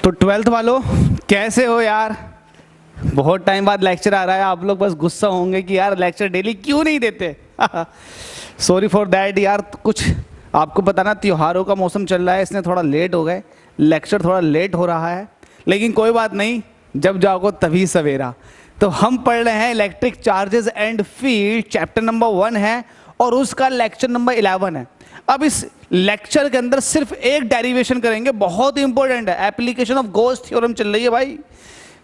तो 12th वालों कैसे हो यार? बहुत टाइम बाद लेक्चर आ रहा है। आप लोग बस गुस्सा होंगे कि यार लेक्चर डेली क्यों नहीं देते। सॉरी फॉर दैट यार। कुछ आपको पता ना, त्योहारों का मौसम चल रहा है, इसने थोड़ा लेट हो गए, लेक्चर थोड़ा लेट हो रहा है, लेकिन कोई बात नहीं, जब जाओगे तभी सवेरा। तो हम पढ़ रहे हैं electric charges and field, chapter number 1 है और उसका लेक्चर नंबर 11 है। अब इस लेक्चर के अंदर सिर्फ एक डेरिवेशन करेंगे, बहुत इंपॉर्टेंट है। एप्लीकेशन ऑफ गॉस थ्योरम चल रही है भाई।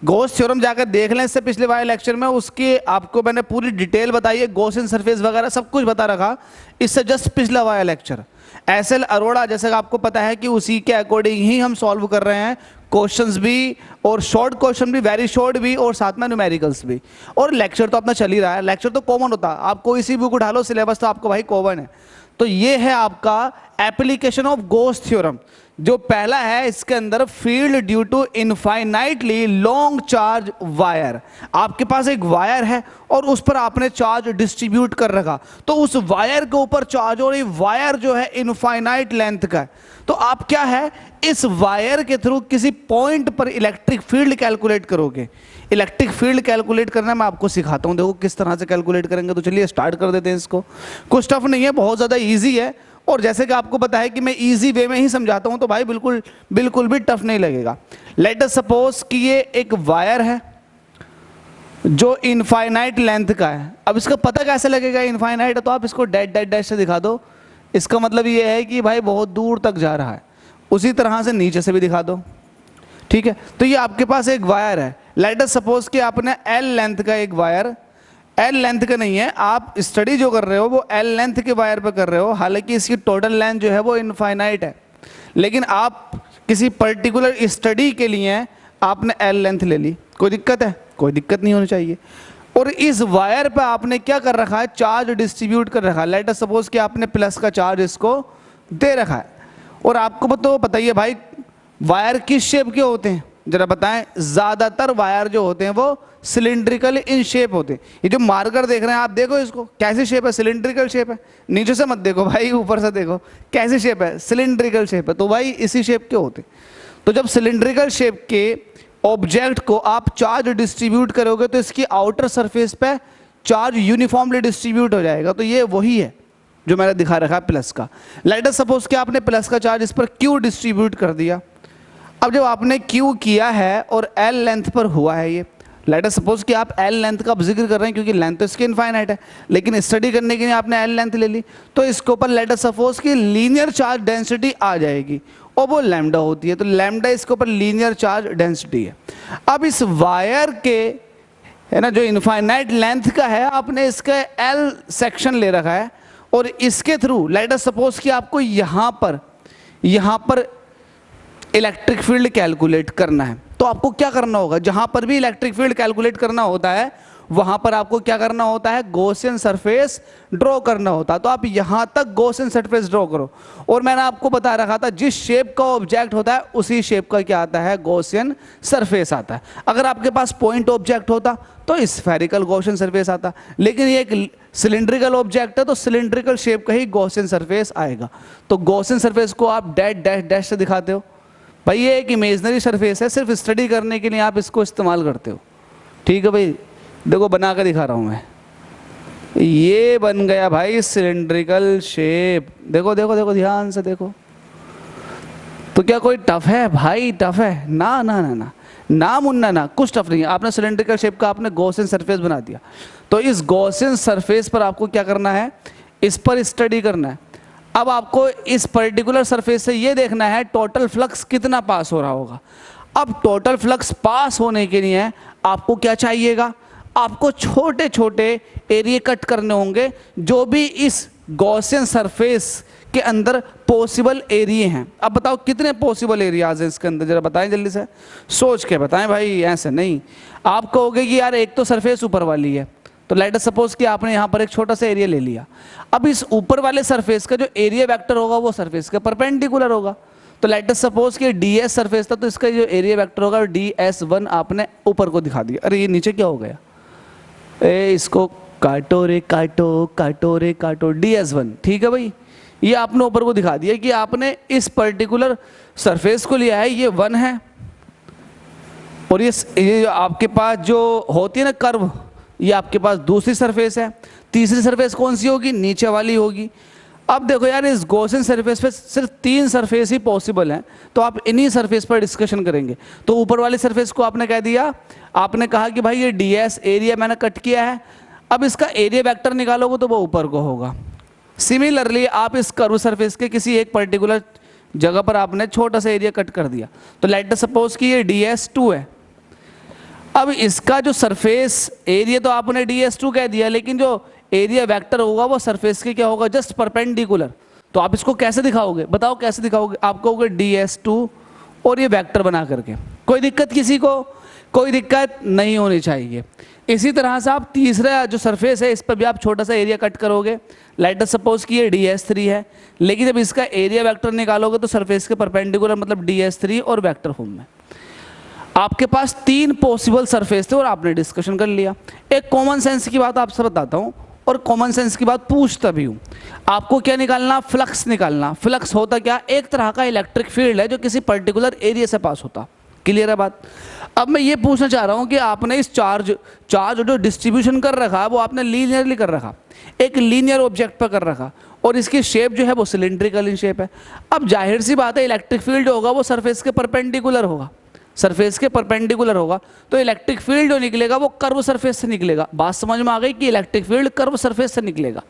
गॉस थ्योरम जाकर देख लें, इससे पिछले वाले लेक्चर में उसकी आपको मैंने पूरी डिटेल बताई है, गॉसियन सरफेस वगैरह सब कुछ बता रखा। इससे जस्ट पिछला वाला लेक्चर एसएल अरोड़ा, जैसे आपको पता है कि उसी के अकॉर्डिंग ही हम सॉल्व कर रहे हैं क्वेश्चंस भी, और शॉर्ट क्वेश्चन भी, वेरी शॉर्ट भी, और साथ में न्यूमेरिकल्स भी। और लेक्चर तो अपना चल ही रहा है, लेक्चर तो कॉमन होता है, आप कोई सी बुक उठा लो, सिलेबस तो आपको भाई कॉमन है। तो ये है आपका एप्लीकेशन ऑफ गॉस थ्योरम। जो पहला है इसके अंदर, field due to infinitely long charge wire. आपके पास एक वायर है और उस पर आपने चार्ज डिस्ट्रीब्यूट कर रखा, तो उस वायर के ऊपर चार्ज, और ये वायर जो है इनफाइनाइट लेंथ का है, तो आप क्या है, इस वायर के थ्रू किसी पॉइंट पर इलेक्ट्रिक फील्ड कैलकुलेट करोगे। इलेक्ट्रिक फील्ड कैलकुलेट करना मैं आपको सिखाता हूं, देखो किस तरह से कैलकुलेट करेंगे। तो चलिए स्टार्ट कर देते हैं इसको। कुछ टफ नहीं है, बहुत ज़्यादा ईजी है, और जैसे कि आपको पता है कि मैं इजी वे में ही समझाता हूं, तो भाई बिल्कुल भी टफ नहीं लगेगा। लेट अस सपोज कि ये एक वायर है जो इनफाइनाइट लेंथ का है। अब इसका पता कैसे लगेगा इनफाइनाइट है? तो आप इसको डैश डैश डैश से दिखा दो, इसका मतलब ये है कि भाई बहुत दूर तक जा रहा है। उसी तरह से नीचे से भी दिखा दो, ठीक है। तो ये आपके पास एक वायर है, लेट अस सपोज कि आपने एल लेंथ का एक वायर, एल लेंथ का नहीं है, आप स्टडी जो कर रहे हो वो एल लेंथ के वायर पे कर रहे हो, हालांकि इसकी टोटल लेंथ जो है वो इनफाइनाइट है, लेकिन आप किसी पर्टिकुलर स्टडी के लिए आपने एल लेंथ ले ली। कोई दिक्कत है? कोई दिक्कत नहीं होनी चाहिए। और इस वायर पे आपने क्या कर रखा है, चार्ज डिस्ट्रीब्यूट कर रखा है। लेट अस सपोज कि आपने प्लस का चार्ज इसको दे रखा है, और आपको तो बताइए भाई वायर किस शेप के होते हैं, जरा बताएं। ज्यादातर वायर जो होते हैं वो सिलिंड्रिकल इन शेप होते हैं। ये जो मार्कर देख रहे हैं आप, देखो इसको कैसी शेप है, सिलिंड्रिकल शेप है। नीचे से मत देखो भाई, ऊपर से देखो कैसी शेप है, सिलिंड्रिकल शेप है। तो भाई इसी शेप के होते हैं। तो जब सिलिंड्रिकल शेप के ऑब्जेक्ट को आप चार्ज डिस्ट्रीब्यूट करोगे तो इसकी आउटर सरफेस पे चार्ज यूनिफॉर्मली डिस्ट्रीब्यूट हो जाएगा। तो ये वही है जो मैंने दिखा रखा है प्लस का। लेट अस सपोज कि आपने प्लस का चार्ज इस पर क्यू डिस्ट्रीब्यूट कर दिया। अब जब आपने क्यू किया है और एल लेंथ पर हुआ है ये, लेट अस सपोज कि आप एल लेंथ का जिक्र कर रहे हैं क्योंकि लेंथ तो इसकी इनफाइनाइट है, लेकिन स्टडी करने के लिए आपने एल लेंथ ले ली, तो इसके ऊपर लेट अस सपोज कि लीनियर चार्ज डेंसिटी आ जाएगी, और वो लैम्डा होती है। तो लैम्डा इसके ऊपर लीनियर चार्ज डेंसिटी है। अब इस वायर के, है ना, जो इनफाइनाइट लेंथ का है, आपने इसका एल सेक्शन ले रखा है, और इसके थ्रू लेट अस सपोज कि आपको यहाँ पर इलेक्ट्रिक फील्ड कैलकुलेट करना है। तो आपको क्या करना होगा, जहां पर भी इलेक्ट्रिक फील्ड कैलकुलेट करना होता है वहां पर आपको क्या करना होता है, गॉसियन सरफेस ड्रॉ करना होता है। तो आप यहां तक गॉसियन सरफेस ड्रॉ करो, और मैंने आपको बता रखा था जिस शेप का ऑब्जेक्ट होता है उसी शेप का क्या आता है, गॉसियन सरफेस आता है। अगर आपके पास पॉइंट ऑब्जेक्ट होता तो स्फेरिकल गॉसियन सरफेस आता, लेकिन ये एक सिलिंड्रिकल ऑब्जेक्ट है तो सिलिंड्रिकल शेप का ही गॉसियन सरफेस आएगा। तो गॉसियन सरफेस को आप डैश डैश डैश से दिखाते हो। भाई ये एक इमेजनरी सरफेस है, सिर्फ स्टडी करने के लिए आप इसको इस्तेमाल करते हो, ठीक है भाई। देखो बना कर दिखा रहा हूं मैं, ये बन गया भाई सिलिंड्रिकल शेप। देखो देखो देखो ध्यान से देखो। तो क्या कोई टफ है भाई? टफ है ना ना ना ना ना मुन्ना ना, कुछ टफ नहीं है। आपने सिलिंड्रिकल शेप का आपने गॉसियन सरफेस बना दिया, तो इस गॉसियन सरफेस पर आपको क्या करना है, इस पर स्टडी करना है। अब आपको इस पर्टिकुलर सरफेस से ये देखना है टोटल फ्लक्स कितना पास हो रहा होगा। अब टोटल फ्लक्स पास होने के लिए आपको क्या चाहिएगा, आपको छोटे छोटे एरिया कट करने होंगे जो भी इस गॉसियन सरफेस के अंदर पॉसिबल एरिया हैं। अब बताओ कितने पॉसिबल एरियाज हैं इसके अंदर, जरा बताएं जल्दी से, सोच के बताएं भाई, ऐसे नहीं। आप कहोगे कि यार एक तो सरफेस ऊपर वाली है, तो लेट अस सपोज कि आपने यहाँ पर एक छोटा सा एरिया ले लिया। अब इस ऊपर वाले सरफेस का जो एरिया वेक्टर होगा वो सरफेस के परपेंडिकुलर होगा। तो लेट अस सपोज कि ds सरफेस था, तो इसका जो एरिया वेक्टर होगा ds1 आपने ऊपर को दिखा दिया। अरे ये नीचे क्या हो गया, इसको काटो रे काटो, काटो रे काटो, ds1, ठीक है भाई। ये आपने ऊपर को दिखा दिया कि आपने इस पर्टिकुलर सरफेस को लिया है, ये 1 है, और ये आपके पास जो होती है ना कर्व, ये आपके पास दूसरी सरफेस है। तीसरी सरफेस कौन सी होगी? नीचे वाली होगी। अब देखो यार, इस गॉसियन सरफेस पे सिर्फ 3 सरफेस ही पॉसिबल हैं, तो आप इन्हीं सरफेस पर डिस्कशन करेंगे। तो ऊपर वाली सरफेस को आपने कह दिया, आपने कहा कि भाई ये ds एरिया मैंने कट किया है, अब इसका एरिया वेक्टर निकालोगे तो वो ऊपर को होगा। सिमिलरली आप इस कर्व सरफेस के किसी एक पर्टिकुलर जगह पर आपने छोटा सा एरिया कट कर दिया, तो लेट अस सपोज कि ये ds2 है। अब इसका जो सरफेस एरिया तो आपने ds2 कह दिया, लेकिन जो एरिया वेक्टर होगा वो सरफेस के क्या होगा? Just perpendicular. तो आप इसको कैसे दिखाओगे? बताओ कैसे दिखाओगे? आप कहोगे ds2 और ये वेक्टर बना करके। कोई दिक्कत किसी को? कोई दिक्कत नहीं होनी चाहिए। इसी तरह से आप तीसरा जो सरफेस है इस पर भी आप छोटा सा एरिया कट करोगे। लेट अस सपोज कि ये ds3 है, लेकिन जब इसका एरिया वेक्टर निकालोगे तो सरफेस के परपेंडिकुलर, मतलब ds3 और वेक्टर फॉर्म में। आपके पास 3 पॉसिबल सरफेस थे और आपने डिस्कशन कर लिया। एक कॉमन सेंस की बात आपसे बताता हूँ, और कॉमन सेंस की बात पूछता भी हूँ। आपको क्या निकालना? फ्लक्स निकालना। फ्लक्स होता क्या? एक तरह का इलेक्ट्रिक फील्ड है जो किसी पर्टिकुलर एरिया से पास होता। क्लियर है बात? अब मैं ये पूछना चाह रहा हूँ कि आपने इस चार्ज जो डिस्ट्रीब्यूशन कर रखा वो आपने लीनियरली कर रखा, एक लीनियर ऑब्जेक्ट पर कर रखा, और इसकी शेप जो है वो सिलेंड्रिकल इन शेप है। अब जाहिर सी बात है इलेक्ट्रिक फील्ड होगा वो सरफेस के परपेंडिकुलर होगा, सरफेस के परपेंडिकुलर होगा, तो इलेक्ट्रिक फील्ड जो निकलेगा वो कर्व सरफेस से निकलेगा। बात समझ में आ गई कि इलेक्ट्रिक फील्ड कर्व सरफेस से निकलेगा।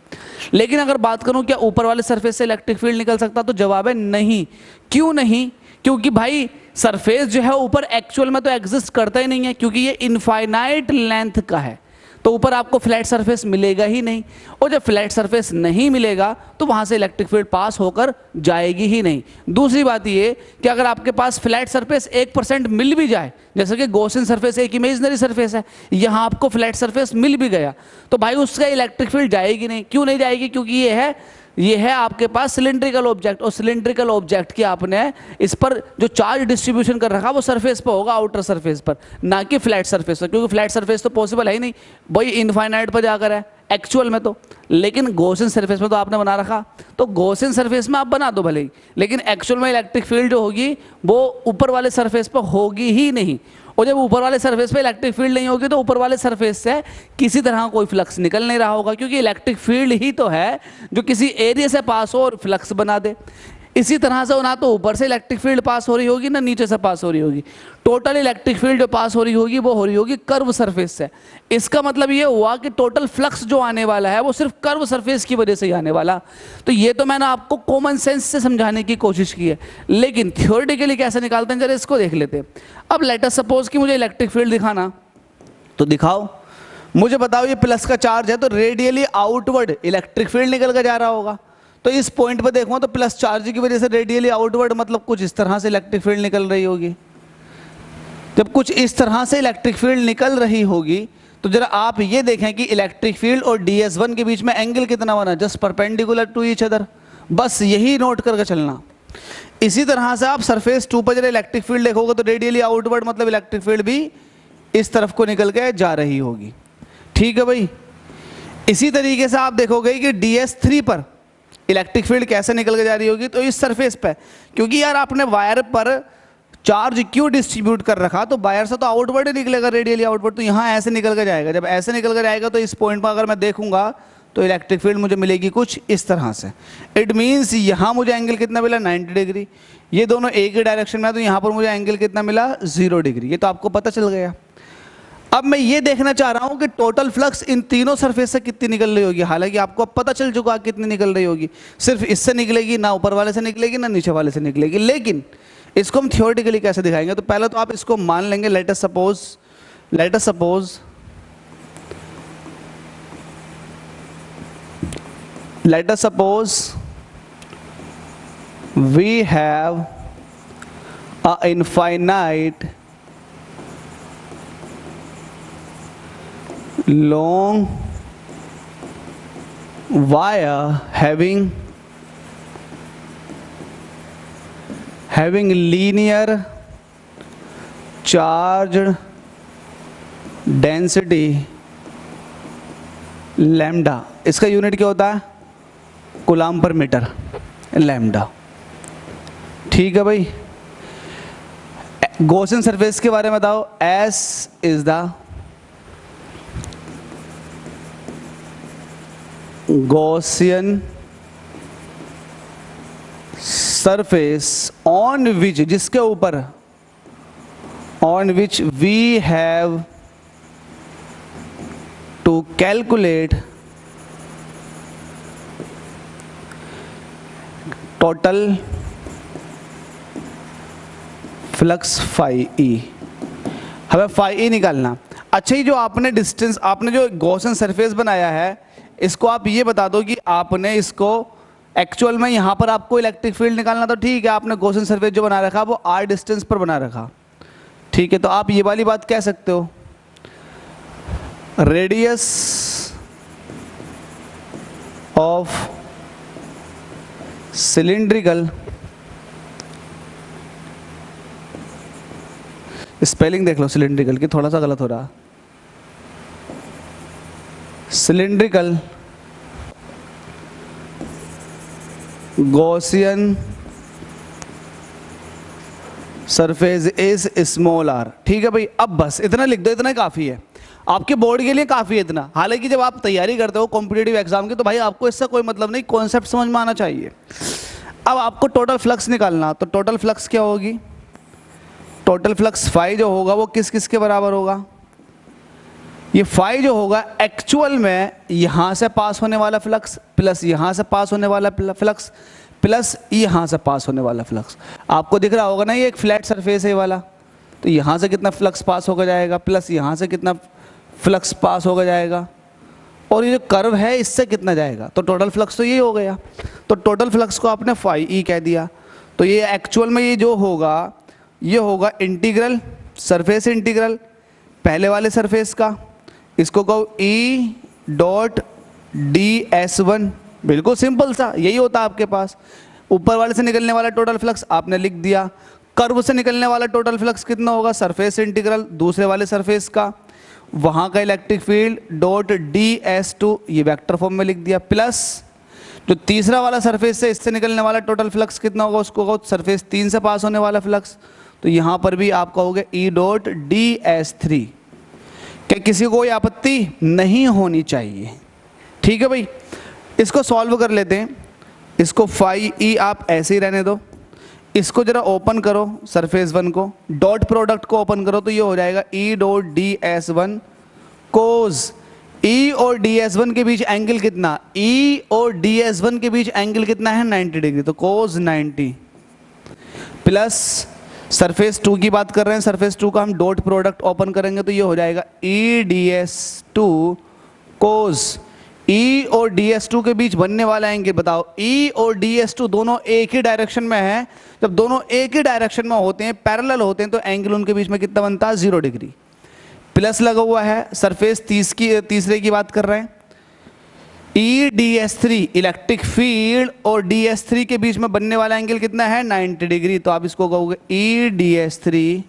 लेकिन अगर बात करूं क्या ऊपर वाले सरफेस से इलेक्ट्रिक फील्ड निकल सकता, तो जवाब है नहीं। क्यों नहीं? क्योंकि भाई सरफेस जो है ऊपर एक्चुअल में तो एग्जिस्ट करता ही नहीं है, क्योंकि ये इनफाइनाइट लेंथ का है, तो ऊपर आपको फ्लैट सरफेस मिलेगा ही नहीं। और जब फ्लैट सरफेस नहीं मिलेगा तो वहां से इलेक्ट्रिक फील्ड पास होकर जाएगी ही नहीं। दूसरी बात ये कि अगर आपके पास फ्लैट सरफेस 1% मिल भी जाए, जैसे कि गॉसियन सरफेस एक इमेजिनरी सरफेस है, यहां आपको फ्लैट सरफेस मिल भी गया, तो भाई उसका इलेक्ट्रिक फील्ड जाएगी नहीं। क्यों नहीं जाएगी? क्योंकि ये है आपके पास सिलेंड्रिकल ऑब्जेक्ट, और सिलेंड्रिकल ऑब्जेक्ट की आपने इस पर जो चार्ज डिस्ट्रीब्यूशन कर रखा वो सरफेस पर होगा, आउटर सरफेस पर, ना कि फ्लैट सरफेस पर, क्योंकि फ्लैट सरफेस तो पॉसिबल है ही नहीं, वही इनफाइनाइट पर जाकर है एक्चुअल में तो। लेकिन गॉसियन सरफेस में तो आपने बना रखा, तो गॉसियन सरफेस में आप बना दो भले ही, लेकिन एक्चुअल में इलेक्ट्रिक फील्ड जो होगी वो ऊपर वाले सरफेस पर होगी ही नहीं। और जब ऊपर वाले सरफेस पे इलेक्ट्रिक फील्ड नहीं होगी तो ऊपर वाले सरफेस से किसी तरह कोई फ्लक्स निकल नहीं रहा होगा, क्योंकि इलेक्ट्रिक फील्ड ही तो है जो किसी एरिया से पास हो और फ्लक्स बना दे। इसी तरह से ना तो ऊपर से इलेक्ट्रिक फील्ड पास हो रही होगी ना नीचे से पास हो रही होगी। टोटल इलेक्ट्रिक फील्ड जो पास हो रही होगी वो हो रही होगी कर्व सरफेस से। इसका मतलब ये हुआ कि टोटल फ्लक्स जो आने वाला है वो सिर्फ कर्व सरफेस की वजह से ही आने वाला। तो ये तो मैंने आपको कॉमन सेंस से समझाने की कोशिश की है, लेकिन थ्योरेटिकली कैसे निकालते हैं जरा इसको देख लेते हैं। अब लेट अस सपोज कि मुझे इलेक्ट्रिक फील्ड दिखाना, तो दिखाओ, मुझे बताओ ये प्लस का चार्ज है तो रेडियली आउटवर्ड इलेक्ट्रिक फील्ड निकल कर जा रहा होगा। तो इस पॉइंट पर देखो तो प्लस चार्ज की वजह से रेडियली आउटवर्ड मतलब कुछ इस तरह से इलेक्ट्रिक फील्ड निकल रही होगी। जब कुछ इस तरह से इलेक्ट्रिक फील्ड निकल रही होगी तो जरा आप ये देखें कि इलेक्ट्रिक फील्ड और ds1 के बीच में एंगल कितना बना? Just perpendicular to each other. बस यही नोट करके चलना। इसी तरह से आप सरफेस 2 पर जरा इलेक्ट्रिक फील्ड देखोगे तो रेडियली आउटवर्ड मतलब इलेक्ट्रिक फील्ड भी इस तरफ को निकल के जा रही होगी। ठीक है भाई। इसी तरीके से आप देखोगे कि ds3 पर इलेक्ट्रिक फील्ड कैसे निकल के जा रही होगी, तो इस सरफेस पे, क्योंकि यार आपने वायर पर चार्ज क्यों डिस्ट्रीब्यूट कर रखा, तो वायर से तो आउटवर्ड ही निकलेगा रेडियली आउटवर्ड, तो यहाँ ऐसे निकल के जाएगा। जब ऐसे निकल के जाएगा तो इस पॉइंट पर अगर मैं देखूंगा तो इलेक्ट्रिक फील्ड मुझे मिलेगी कुछ इस तरह से। इट मीन्स यहाँ मुझे एंगल कितना मिला? 90 डिग्री। ये दोनों एक ही डायरेक्शन में है तो यहाँ पर मुझे एंगल कितना मिला? 0 डिग्री। ये तो आपको पता चल गया। अब मैं ये देखना चाह रहा हूं कि टोटल फ्लक्स इन तीनों सरफेस से कितनी निकल रही होगी। हालांकि आपको अब पता चल चुका कितनी निकल रही होगी, सिर्फ इससे निकलेगी, ना ऊपर वाले से निकलेगी ना नीचे वाले से निकलेगी। लेकिन इसको हम थ्योरेटिकली कैसे दिखाएंगे? तो पहले तो आप इसको मान लेंगे, let us suppose we have a infinite long wire having linear charged density lambda. इसका यूनिट क्या होता है? कूलम्ब पर मीटर, लैम्डा। ठीक है भाई। गॉसियन सरफेस के बारे में बताओ। S is the Gaussian surface on which, जिसके ऊपर, on which we have to calculate total flux phi E. हमें फाई ई निकालना। अच्छा, ये जो आपने डिस्टेंस, आपने जो गॉसियन सरफेस बनाया है, इसको आप ये बता दो कि आपने इसको एक्चुअल में यहाँ पर आपको इलेक्ट्रिक फील्ड निकालना, तो ठीक है, आपने गॉसियन सरफेस जो बना रखा वो आर डिस्टेंस पर बना रखा, ठीक है। तो आप ये वाली बात कह सकते हो, रेडियस ऑफ सिलिंड्रिकल, स्पेलिंग देख लो सिलिंड्रिकल की, थोड़ा सा गलत हो रहा, cylindrical Gaussian surface is small r. ठीक है भाई, अब बस इतना लिख दो, इतना काफ़ी है आपके बोर्ड के लिए, काफ़ी है इतना। हालांकि जब आप तैयारी करते हो कॉम्पिटिटिव एग्जाम की, तो भाई आपको इससे कोई मतलब नहीं, कॉन्सेप्ट समझ में आना चाहिए। अब आपको टोटल फ्लक्स निकालना, तो टोटल फ्लक्स क्या होगी, टोटल फ्लक्स फाई जो होगा वो किस किस के बराबर होगा, ये फाई जो होगा एक्चुअल में यहाँ से पास होने वाला फ्लक्स प्लस यहाँ से पास होने वाला फ्लक्स प्लस यहाँ से पास होने वाला फ्लक्स। आपको दिख रहा होगा ना, ये एक फ्लैट सरफेस है ये वाला, तो यहाँ से कितना फ्लक्स पास होकर जाएगा प्लस यहाँ से कितना फ्लक्स पास होकर जाएगा, और ये जो कर्व है इससे कितना जाएगा, तो टोटल फ्लक्स तो ये हो गया। तो टोटल फ्लक्स को आपने फाई ई कह दिया। तो ये एक्चुअल में ये जो होगा, ये होगा इंटीग्रल, सरफेस इंटीग्रल पहले वाले सरफेस का, इसको कहो ई डॉट डी एस वन। बिल्कुल सिंपल सा यही होता है आपके पास। ऊपर वाले से निकलने वाला टोटल फ्लक्स आपने लिख दिया, कर्व से निकलने वाला टोटल फ्लक्स कितना होगा, सरफेस इंटीग्रल दूसरे वाले सरफेस का, वहाँ का electric field dot D s two, ये वेक्टर फॉर्म में लिख दिया, प्लस जो तीसरा वाला सरफेस से इससे निकलने वाला टोटल फ्लक्स कितना होगा, उसको कहो सरफेस 3 से पास होने वाला फ्लक्स, तो यहाँ पर भी आप कहोगे ई डॉट डी एस थ्री। क्या किसी को कोई आपत्ति नहीं होनी चाहिए? ठीक है भाई, इसको सॉल्व कर लेते हैं। इसको फाई ई आप ऐसे ही रहने दो, इसको जरा ओपन करो सरफेस वन को, डॉट प्रोडक्ट को ओपन करो, तो ये हो जाएगा E dot D S one cos, E और डी एस वन के बीच एंगल कितना, ई और डी एस वन के बीच एंगल कितना है 90 डिग्री, तो कोज 90 प्लस सरफेस 2 की बात कर रहे हैं, सरफेस 2 का हम डॉट प्रोडक्ट ओपन करेंगे तो ये हो जाएगा E D s to cause, E और डी एस टू के बीच बनने वाला एंगल बताओ, ई और डी एस टू दोनों एक ही डायरेक्शन में है, जब दोनों एक ही डायरेक्शन में होते हैं, पैरेलल होते हैं, तो एंगल उनके बीच में कितना बनता है 0 डिग्री। प्लस लगा हुआ है, सरफेस तीसरे की बात कर रहे हैं, E D S three electric field और डी एस थ्री के बीच में बनने वाला एंगल कितना है 90 डिग्री, तो आप इसको कहोगे ई डी एस थ्री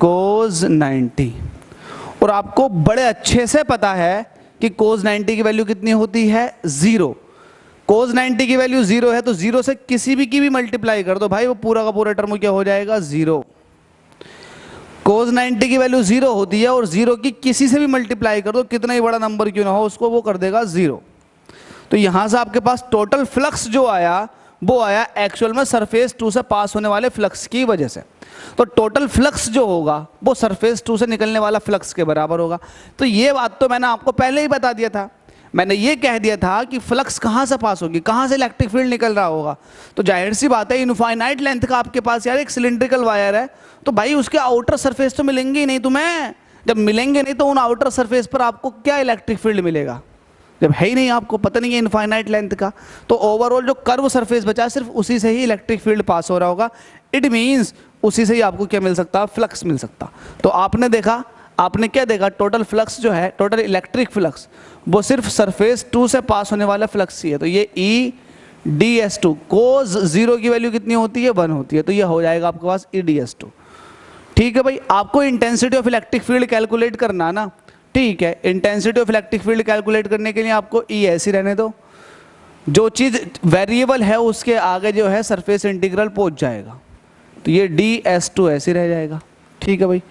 कोज 90। और आपको बड़े अच्छे से पता है कि कोज 90 की वैल्यू कितनी होती है 0। कोज 90 की वैल्यू 0 है, तो 0 से किसी भी की भी मल्टीप्लाई कर दो भाई, वो पूरा का पूरा टर्म क्या हो जाएगा 0। कोज 90 की वैल्यू 0 होती है, और 0 की किसी से भी मल्टीप्लाई कर दो, कितना ही बड़ा नंबर क्यों ना हो, उसको वो कर देगा 0। तो यहां से आपके पास टोटल फ्लक्स जो आया वो आया एक्चुअल में सरफेस 2 से पास होने वाले फ्लक्स की वजह से। तो टोटल फ्लक्स जो होगा वो सरफेस 2 से निकलने वाला फ्लक्स के बराबर होगा। तो ये बात तो मैंने आपको पहले ही बता दिया था, मैंने ये कह दिया था कि फ्लक्स कहाँ से पास होगी, कहाँ से इलेक्ट्रिक फील्ड निकल रहा होगा। तो जाहिर सी बात है, इनफाइनाइट लेंथ का आपके पास यार एक सिलिंड्रिकल वायर है, तो भाई उसके आउटर सरफेस तो मिलेंगे ही नहीं तुम्हें। जब मिलेंगे नहीं तो उन आउटर सरफेस पर आपको क्या इलेक्ट्रिक फील्ड मिलेगा, जब है ही नहीं, आपको पता नहीं है इनफाइनाइट लेंथ का। तो ओवरऑल जो कर्व सरफेस बचा सिर्फ उसी से ही इलेक्ट्रिक फील्ड पास हो रहा होगा। इट मीन्स उसी से ही आपको क्या मिल सकता है, फ्लक्स मिल सकता। तो आपने देखा, आपने क्या देखा, टोटल फ्लक्स जो है, टोटल इलेक्ट्रिक फ्लक्स वो सिर्फ सरफेस 2 से पास होने वाला फ्लक्स ही है। तो ये ई डी एस टू कोज 0 की वैल्यू कितनी होती है 1 होती है, तो ये हो जाएगा आपके पास ई डी एस टू। ठीक है भाई, आपको intensity of electric field calculate करना ना, ठीक है। Intensity of electric field calculate करने के लिए आपको ई ऐसी रहने दो, जो चीज़ वेरिएबल है उसके आगे जो है सरफेस इंटीग्रल पहुंच जाएगा। तो ये DS2 ऐसे रह जाएगा। ठीक है भाई।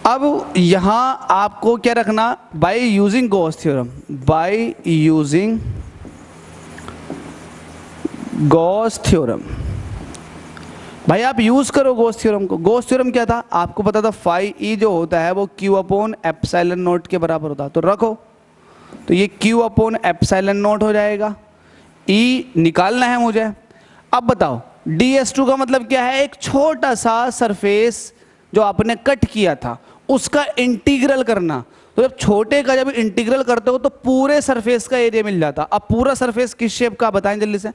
अब यहाँ आपको क्या रखना, by using Gauss theorem, by using Gauss theorem, भाई आप यूज करो गॉस थ्योरम को। गॉस थ्योरम क्या था, आपको पता था फाई ई जो होता है वो Q अपॉन एप्सिलॉन नॉट के बराबर होता है, तो रखो, तो ये Q अपॉन एप्सिलॉन नॉट हो जाएगा। E निकालना है मुझे। अब बताओ DS2 का मतलब क्या है, एक छोटा सा सरफेस जो आपने कट किया था उसका इंटीग्रल करना। तो जब छोटे का जब इंटीग्रल करते हो तो पूरे सरफेस का एरिया मिल जाता। अब पूरा सरफेस किस शेप का बताएं जल्दी से।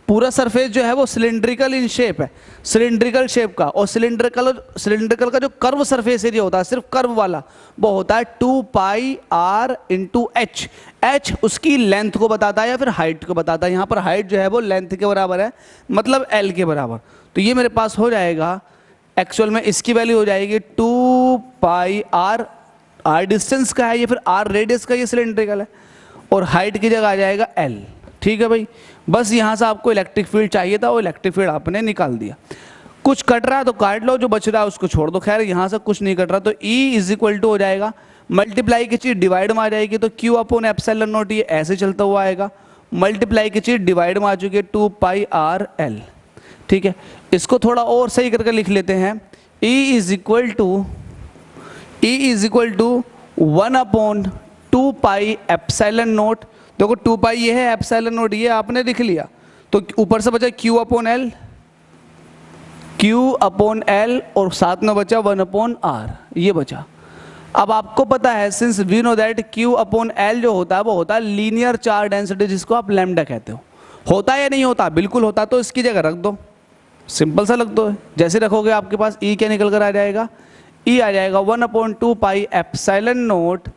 पूरा सरफेस जो है वो सिलिंड्रिकल इन शेप है, सिलिंड्रिकल शेप का। और सिलिंड्रिकल का जो कर्व सरफेस एरिया होता है, सिर्फ कर्व वाला, वो होता है 2 पाई r इंटू एच। एच उसकी लेंथ को बताता है या फिर हाइट को बताता है। यहाँ पर हाइट जो है वो लेंथ के बराबर है, मतलब l के बराबर। तो ये मेरे पास हो जाएगा, एक्चुअल में इसकी वैल्यू हो जाएगी 2 पाई r डिस्टेंस का है, ये फिर r रेडियस का, ये सिलिंड्रिकल है, और हाइट की जगह आ जाएगा l। ठीक है भाई। बस यहाँ से आपको इलेक्ट्रिक फील्ड चाहिए था, वो इलेक्ट्रिक फील्ड आपने निकाल दिया। कुछ कट रहा है तो काट लो, जो बच रहा है उसको छोड़ दो। खैर यहाँ से कुछ नहीं कट रहा, तो E इज इक्वल टू हो जाएगा, मल्टीप्लाई की चीज डिवाइड में आ जाएगी, तो Q अपॉन एप्सिलॉन नॉट ये ऐसे चलता हुआ आएगा, मल्टीप्लाई की चीज डिवाइड में आ चुकी है 2 पाई r l। ठीक है, इसको थोड़ा और सही करके लिख लेते हैं। E is equal to 1 upon 2 pi epsilon naught. देखो 2 पाई ये है, एप्सिलॉन नॉट ये आपने लिख लिया, तो ऊपर से बचा Q अपॉन L, और साथ में बचा 1 अपॉन r, ये बचा। अब आपको पता है, since we know that Q upon L जो होता है वो होता है लीनियर चार्ज डेंसिटी, जिसको आप लैम्डा कहते हो। होता है या नहीं होता, बिल्कुल होता, तो इसकी जगह रख दो, सिंपल सा लग दो। जैसे रखोगे आपके पास E क्या निकल कर आ जाएगा, E आ जाएगा 1 upon 2 pi epsilon not,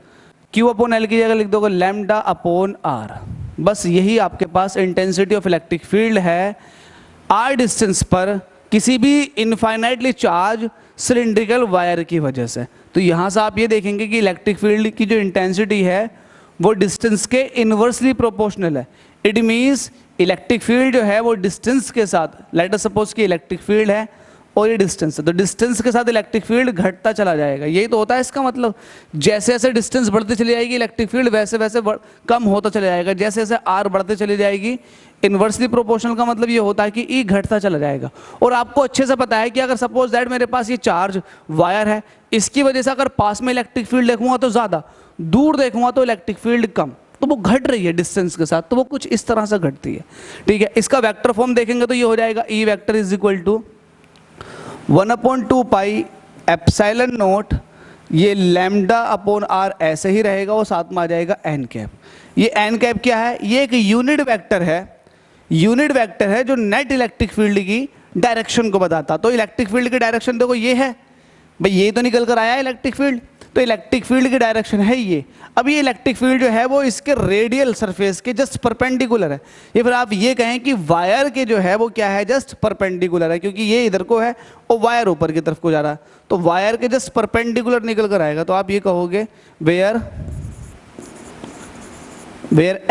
Q upon L की जगह लिख दोगे लैम्डा अपॉन r। बस यही आपके पास इंटेंसिटी ऑफ इलेक्ट्रिक फील्ड है r डिस्टेंस पर किसी भी इनफाइनाइटली चार्ज सिलिंड्रिकल वायर की वजह से। तो यहाँ से आप ये देखेंगे कि इलेक्ट्रिक फील्ड की जो इंटेंसिटी है वो डिस्टेंस के इनवर्सली प्रोपोर्शनल है। इट मीन्स इलेक्ट्रिक फील्ड जो है वो डिस्टेंस के साथ, लेट अस सपोज कि इलेक्ट्रिक फील्ड है और ये डिस्टेंस है, तो डिस्टेंस के साथ इलेक्ट्रिक फील्ड घटता चला जाएगा। यही तो होता है इसका मतलब। जैसे जैसे डिस्टेंस बढ़ती चली जाएगी इलेक्ट्रिक फील्ड वैसे वैसे कम होता चला जाएगा। जैसे जैसे r बढ़ते चली जाएगी, इनवर्सली प्रोपोर्शनल का मतलब ये होता है कि E घटता चला जाएगा। और आपको अच्छे से पता है कि अगर सपोज दैट मेरे पास ये चार्ज वायर है, इसकी वजह से अगर पास में इलेक्ट्रिक फील्ड देखूंगा तो ज़्यादा, दूर देखूंगा तो इलेक्ट्रिक फील्ड कम, तो वो घट रही है डिस्टेंस के साथ, तो वो कुछ इस तरह से घटती है। ठीक है, इसका वेक्टर फॉर्म देखेंगे तो ये हो जाएगा E vector is equal to 1 upon 2 pi epsilon naught, ये लैम्डा अपॉन r ऐसे ही रहेगा, और साथ में आ जाएगा n कैप। ये n कैप क्या है, ये एक यूनिट वेक्टर है, यूनिट वेक्टर है जो नेट इलेक्ट्रिक फील्ड की डायरेक्शन को बताता। तो इलेक्ट्रिक फील्ड की डायरेक्शन देखो ये है भाई, ये तो निकल कर आया इलेक्ट्रिक फील्ड, तो इलेक्ट्रिक फील्ड की डायरेक्शन है ये। अब ये इलेक्ट्रिक फील्ड जो है वो इसके रेडियल सरफेस के जस्ट परपेंडिकुलर है, या फिर आप ये कहें कि वायर के जो है वो क्या है, जस्ट परपेंडिकुलर है, क्योंकि ये इधर को है और वायर ऊपर की तरफ को जा रहा है, तो वायर के जस्ट परपेंडिकुलर निकल कर आएगा। तो आप ये कहोगे where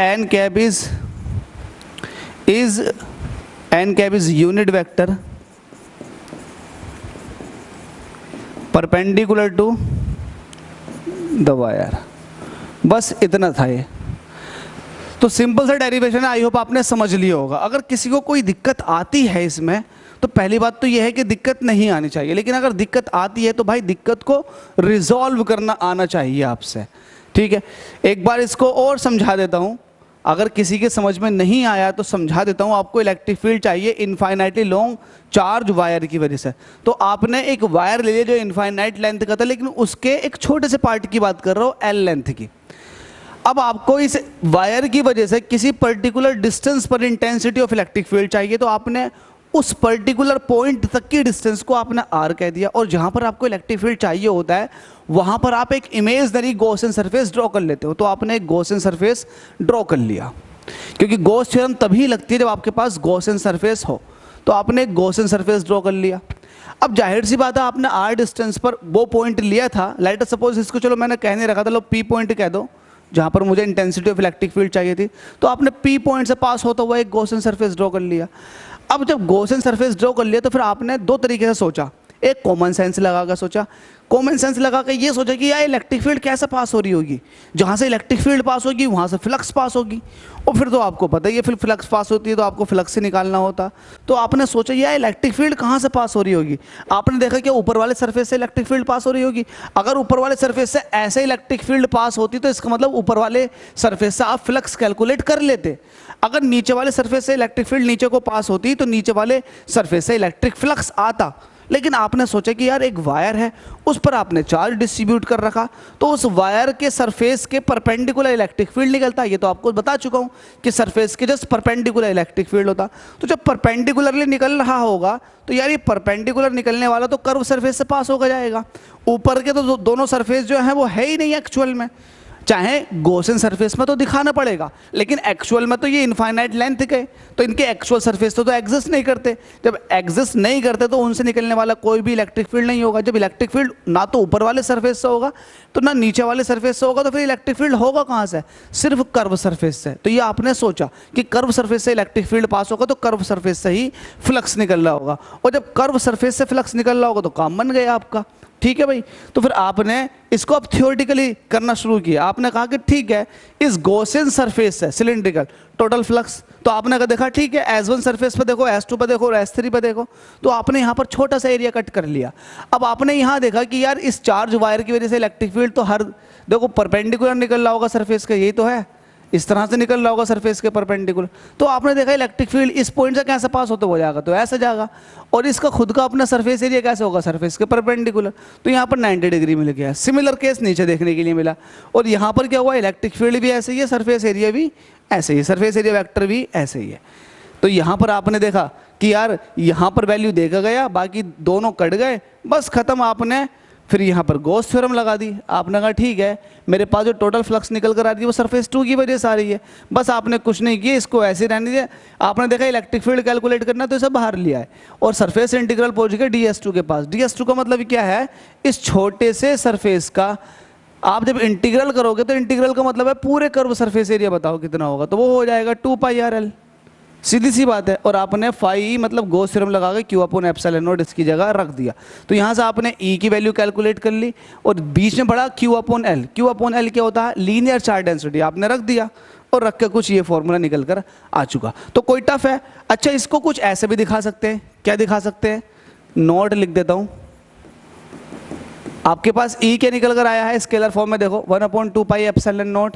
n cap is unit vector perpendicular to the wire. बस इतना था ये, तो सिंपल सा डेरिवेशन है, आई होप आपने समझ लिया होगा। अगर किसी को कोई दिक्कत आती है इसमें, तो पहली बात तो ये है कि दिक्कत नहीं आनी चाहिए, लेकिन अगर दिक्कत आती है तो भाई दिक्कत को रिजॉल्व करना आना चाहिए आपसे। ठीक है, एक बार इसको और समझा देता हूँ, अगर किसी के समझ में नहीं आया तो समझा देता हूँ। आपको इलेक्ट्रिक फील्ड चाहिए इनफाइनाइटली लॉन्ग चार्ज वायर की वजह से, तो आपने एक वायर ले लिया जो इनफाइनाइट लेंथ का था, लेकिन उसके एक छोटे से पार्ट की बात कर रहा हूँ, एल लेंथ की। अब आपको इस वायर की वजह से किसी पर्टिकुलर डिस्टेंस पर इंटेंसिटी ऑफ इलेक्ट्रिक फील्ड चाहिए, तो आपने उस पर्टिकुलर पॉइंट तक की डिस्टेंस को आपने r कह दिया, और जहां पर आपको इलेक्ट्रिक फील्ड चाहिए होता है वहां पर आप एक इमेजनरी गॉसियन सरफेस ड्रॉ कर लेते हो। तो आपने एक गॉसियन सरफेस ड्रॉ कर लिया, क्योंकि गॉस थ्योरम तभी लगती है जब आपके पास गॉसियन सरफेस हो, तो आपने एक गॉसियन सरफेस ड्रॉ कर लिया। अब जाहिर सी बात है, आपने r डिस्टेंस पर वो पॉइंट लिया था, लेट अस सपोज इसको चलो मैंने कहने रखा था, लो P पॉइंट कह दो, जहां पर मुझे इंटेंसिटी ऑफ इलेक्ट्रिक फील्ड चाहिए थी, तो आपने P पॉइंट से पास होता हुआ एक गॉसियन सरफेस ड्रॉ कर लिया। अब जब गॉसियन सरफेस ड्रॉ कर लिया तो फिर आपने दो तरीके से सोचा, एक कॉमन सेंस लगा कर सोचा, कॉमन सेंस लगा कर ये सोचा कि यार इलेक्ट्रिक फील्ड कैसे पास हो रही होगी, जहाँ से इलेक्ट्रिक फील्ड पास होगी वहाँ से फ्लक्स पास होगी, और फिर तो आपको पता ही है फिर फ्लक्स पास होती है तो आपको फ्लक्स से निकालना होता। तो आपने सोचा यार इलेक्ट्रिक फील्ड कहाँ से पास हो रही होगी, आपने देखा कि ऊपर वाले सरफेस से इलेक्ट्रिक फील्ड पास हो रही होगी। अगर ऊपर वाले सरफेस से ऐसे इलेक्ट्रिक फील्ड पास होती तो इसका मतलब ऊपर वाले सरफेस से आप फ्लक्स कैलकुलेट कर लेते। अगर नीचे वाले सरफेस से इलेक्ट्रिक फील्ड नीचे को पास होती तो नीचे वाले सरफेस से इलेक्ट्रिक फ्लक्स आता। लेकिन आपने सोचा कि यार एक वायर है, उस पर आपने चार्ज डिस्ट्रीब्यूट कर रखा, तो उस वायर के सरफेस के परपेंडिकुलर इलेक्ट्रिक फील्ड निकलता है। ये तो आपको बता चुका हूँ कि सरफेस के जस्ट परपेंडिकुलर इलेक्ट्रिक फील्ड होता। तो जब परपेंडिकुलरली निकल रहा होगा तो यार ये परपेंडिकुलर निकलने वाला तो कर्व सरफेस से पास होकर जाएगा। ऊपर के तो दोनों सरफेस जो है वो है ही नहीं एक्चुअल में, चाहे गॉसियन सरफेस में तो दिखाना पड़ेगा, लेकिन एक्चुअल में तो ये इनफाइनाइट लेंथ के, तो इनके एक्चुअल सरफेस तो एग्जिस्ट नहीं करते। जब एग्जिस्ट नहीं करते तो उनसे निकलने वाला कोई भी इलेक्ट्रिक फील्ड नहीं होगा। जब इलेक्ट्रिक फील्ड ना तो ऊपर वाले सरफेस से होगा तो ना नीचे वाले सरफेस से होगा, तो फिर इलेक्ट्रिक फील्ड होगा कहाँ से, सिर्फ कर्व सरफेस से। तो ये आपने सोचा कि कर्व सरफेस से इलेक्ट्रिक फील्ड पास होगा तो कर्व सरफेस से ही फ्लक्स निकल रहा होगा, और जब कर्व सरफेस से फ्लक्स निकल रहा होगा तो काम बन गया आपका। ठीक है भाई, तो फिर आपने इसको अब थ्योरेटिकली करना शुरू किया। आपने कहा कि ठीक है इस गॉसियन सरफेस है सिलिंड्रिकल टोटल फ्लक्स, तो आपने कहा देखा ठीक है S1 सरफेस पे देखो, S2 पे देखो और S3 पे देखो, तो आपने यहाँ पर छोटा सा एरिया कट कर लिया। अब आपने यहाँ देखा कि यार इस चार्ज वायर की वजह से इलेक्ट्रिक फील्ड तो हर देखो परपेंडिकुलर निकल रहा होगा सरफेस का, यही तो है, इस तरह से निकल रहा होगा सरफेस के परपेंडिकुलर। तो आपने देखा इलेक्ट्रिक फील्ड इस पॉइंट से कैसे पास होते हो जाएगा, तो ऐसे जाएगा, और इसका खुद का अपना सरफेस एरिया कैसे होगा, सरफेस के परपेंडिकुलर, तो यहाँ पर 90 डिग्री मिल गया। सिमिलर केस नीचे देखने के लिए मिला, और यहाँ पर क्या हुआ, इलेक्ट्रिक फील्ड भी ऐसे ही है, सरफेस एरिया भी ऐसे ही है, सरफेस एरिया वेक्टर भी ऐसे ही है। तो यहाँ पर आपने देखा कि यार यहाँ पर वैल्यू देखा गया, बाकी दोनों कट गए, बस खत्म। आपने फिर यहाँ पर गॉस थ्योरम लगा दी। आपने कहा ठीक है मेरे पास जो टोटल फ्लक्स निकल कर आ रही है वो सरफेस 2 की वजह से आ रही है, बस आपने कुछ नहीं किया, इसको ऐसे रहने दिया। आपने देखा इलेक्ट्रिक फील्ड कैलकुलेट करना तो इसे बाहर लिया है, और सरफेस इंटीग्रल पहुंच गए DS2 के पास। DS2 का मतलब क्या है, इस छोटे से सरफेस का आप जब इंटीग्रल करोगे तो इंटीग्रल का मतलब है पूरे कर्व सरफेस एरिया बताओ कितना होगा, तो वो हो जाएगा 2πRL, सीधी सी बात है। और आपने फाई मतलब गॉस थ्योरम लगा के Q/ε0 इसकी जगह रख दिया। तो यहाँ से आपने E की वैल्यू कैलकुलेट कर ली, और बीच में पड़ा Q/L। Q/L क्या होता है, लीनियर चार्ज डेंसिटी, आपने रख दिया, और रख के कुछ ये फॉर्मूला निकल कर आ चुका। तो कोई टफ है? अच्छा इसको कुछ ऐसे भी दिखा सकते हैं, क्या दिखा सकते हैं, नोट लिख देता हूँ। आपके पास E क्या निकल कर आया है स्केलर फॉर्म में, देखो 1/2πε0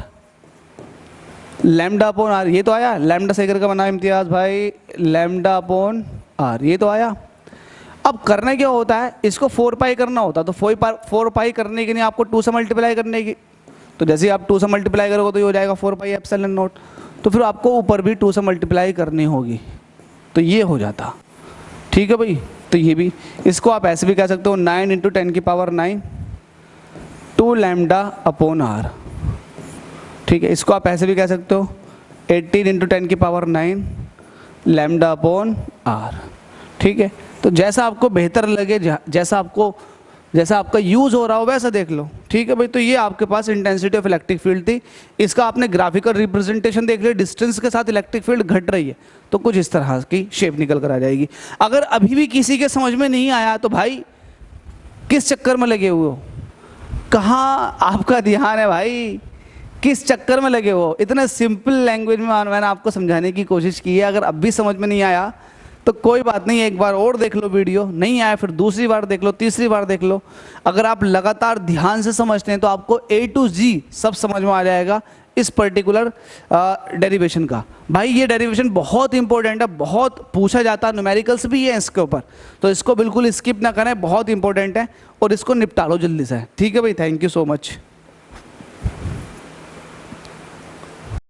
λ/r, ये तो आया, लैम्डा सही करके बना इम्तियाज भाई, λ/r ये तो आया। अब करना क्या होता है, इसको 4π करना होता, तो 4π करने के लिए आपको 2 से मल्टीप्लाई करने की, तो जैसे आप 2 से मल्टीप्लाई करोगे तो ये हो जाएगा 4πε0, तो फिर आपको ऊपर भी 2 से मल्टीप्लाई करनी होगी, तो ये हो जाता। ठीक है भाई, तो ये भी, इसको आप ऐसे भी कह सकते हो 9 × 10⁹ 2 λ/r। ठीक है, इसको आप ऐसे भी कह सकते हो 18 × 10⁹ λ/r। ठीक है, तो जैसा आपको बेहतर लगे, जैसा आपका यूज़ हो रहा हो वैसा देख लो। ठीक है भाई, तो ये आपके पास इंटेंसिटी ऑफ इलेक्ट्रिक फील्ड थी। इसका आपने ग्राफिकल रिप्रेजेंटेशन देख लिया, डिस्टेंस के साथ इलेक्ट्रिक फील्ड घट रही है तो कुछ इस तरह की शेप निकल कर आ जाएगी। अगर अभी भी किसी के समझ में नहीं आया तो भाई किस चक्कर में लगे हुए हो, कहाँ आपका ध्यान है भाई, किस चक्कर में लगे हो। इतना सिंपल लैंग्वेज में मैंने आपको समझाने की कोशिश की है। अगर अब भी समझ में नहीं आया तो कोई बात नहीं, एक बार और देख लो वीडियो, नहीं आया फिर दूसरी बार देख लो, तीसरी बार देख लो। अगर आप लगातार ध्यान से समझते हैं तो आपको A to Z सब समझ में आ जाएगा इस पर्टिकुलर डेरिवेशन का। भाई ये डेरिवेशन बहुत इंपॉर्टेंट है, बहुत पूछा जाता है, न्यूमेरिकल्स भी है इसके ऊपर, तो इसको बिल्कुल स्किप ना करें, बहुत इंपॉर्टेंट है, और इसको निपटा लो जल्दी से। ठीक है भाई, थैंक यू सो मच।